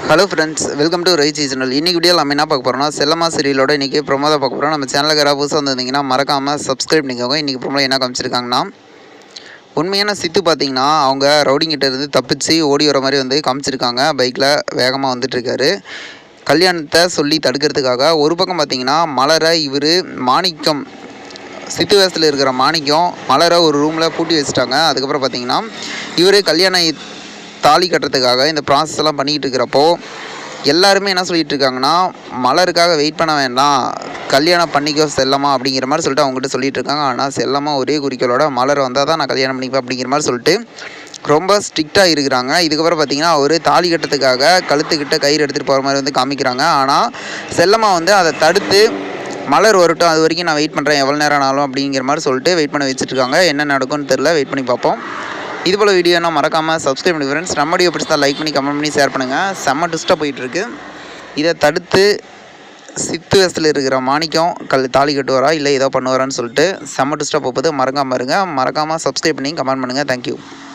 Hello friends, welcome to ரைச்சி channel. இன்றைக்கி வீடியோவில் நம்ம என்ன பார்க்க போகிறோம்னா, செல்லம்மா சீரியலோட இன்றைக்கி ப்ரோமோ தான் பார்க்க போகிறோம். நம்ம சேனலுக்கு யாராவது புதுசாக வந்திருந்தீங்கன்னா மறக்காமல் சப்ஸ்கிரைப் பண்ணிக்கோங்க. இன்றைக்கி ப்ரோமோ என்ன காமிச்சிருக்காங்கன்னா, உண்மையான சித்து பார்த்தீங்கன்னா அவங்க ரவுடிங்கிட்ட இருந்து தப்பிச்சு ஓடி வர மாதிரி வந்து காமிச்சிருக்காங்க. பைக்கில் வேகமாக வந்துட்டுருக்காரு. கல்யாணத்தை சொல்லி தடுக்கிறதுக்காக ஒரு பக்கம் பார்த்தீங்கன்னா மலரை இவர் மாணிக்கம் சித்து வேஷத்தில் இருக்கிற மாணிக்கம் மலரை ஒரு ரூமில் பூட்டி வச்சுட்டாங்க. அதுக்கப்புறம் பார்த்தீங்கன்னா இவர் கல்யாணம் தாலி கட்டுறதுக்காக இந்த ப்ராசஸ் எல்லாம் பண்ணிக்கிட்டு இருக்கிறப்போ எல்லாருமே என்ன சொல்லிட்டு இருக்காங்கன்னா, மலருக்காக வெயிட் பண்ண வேண்டாம், கல்யாணம் பண்ணிக்கோ செல்லம்மா அப்படிங்கிற மாதிரி சொல்லிட்டு அவங்ககிட்ட சொல்லிட்டு இருக்காங்க. ஆனால் செல்லம்மா ஒரே குறிக்கோளோட மலர் வந்தால் தான் நான் கல்யாணம் பண்ணிப்பேன் அப்படிங்கிற மாதிரி சொல்லிட்டு ரொம்ப ஸ்ட்ரிக்டாக இருக்கிறாங்க. இதுக்கப்புறம் பார்த்தீங்கன்னா அவர் தாலி கட்டுறதுக்காக கழுத்துக்கிட்ட கயிறு எடுத்துகிட்டு போகிற மாதிரி வந்து காமிக்கிறாங்க. ஆனால் செல்லம்மா வந்து அதை தடுத்து மலர் வரட்டும், அது வரைக்கும் நான் வெயிட் பண்ணுறேன், எவ்வளோ நேரம் ஆனாலும் அப்படிங்கிற மாதிரி சொல்லிட்டு வெயிட் பண்ண வச்சுட்ருக்காங்க. என்ன நடக்கும்னு தெரில, வெயிட் பண்ணி பார்ப்போம். இதுபோல் வீடியோனா மறக்காமல் சப்ஸ்கிரைப் பண்ணி ஃப்ரெண்ட்ஸ். நம்ம வீடியோ பிடிச்சா லைக் பண்ணி கமெண்ட் பண்ணி ஷேர் பண்ணுங்கள். செம்ம ட்விஸ்ட்டாக போயிட்டுருக்கு. இதை தடுத்து சித்து வேஷத்தில் இருக்கிற மாணிக்கம் தாலி கட்டுவாரா இல்லை ஏதோ பண்ணுவாரான்னு சொல்லிட்டு செம்ம ட்விஸ்ட்டாக போகுது. மறக்காமல் சப்ஸ்கிரைப் பண்ணி கமெண்ட் பண்ணுங்கள். தேங்க்யூ.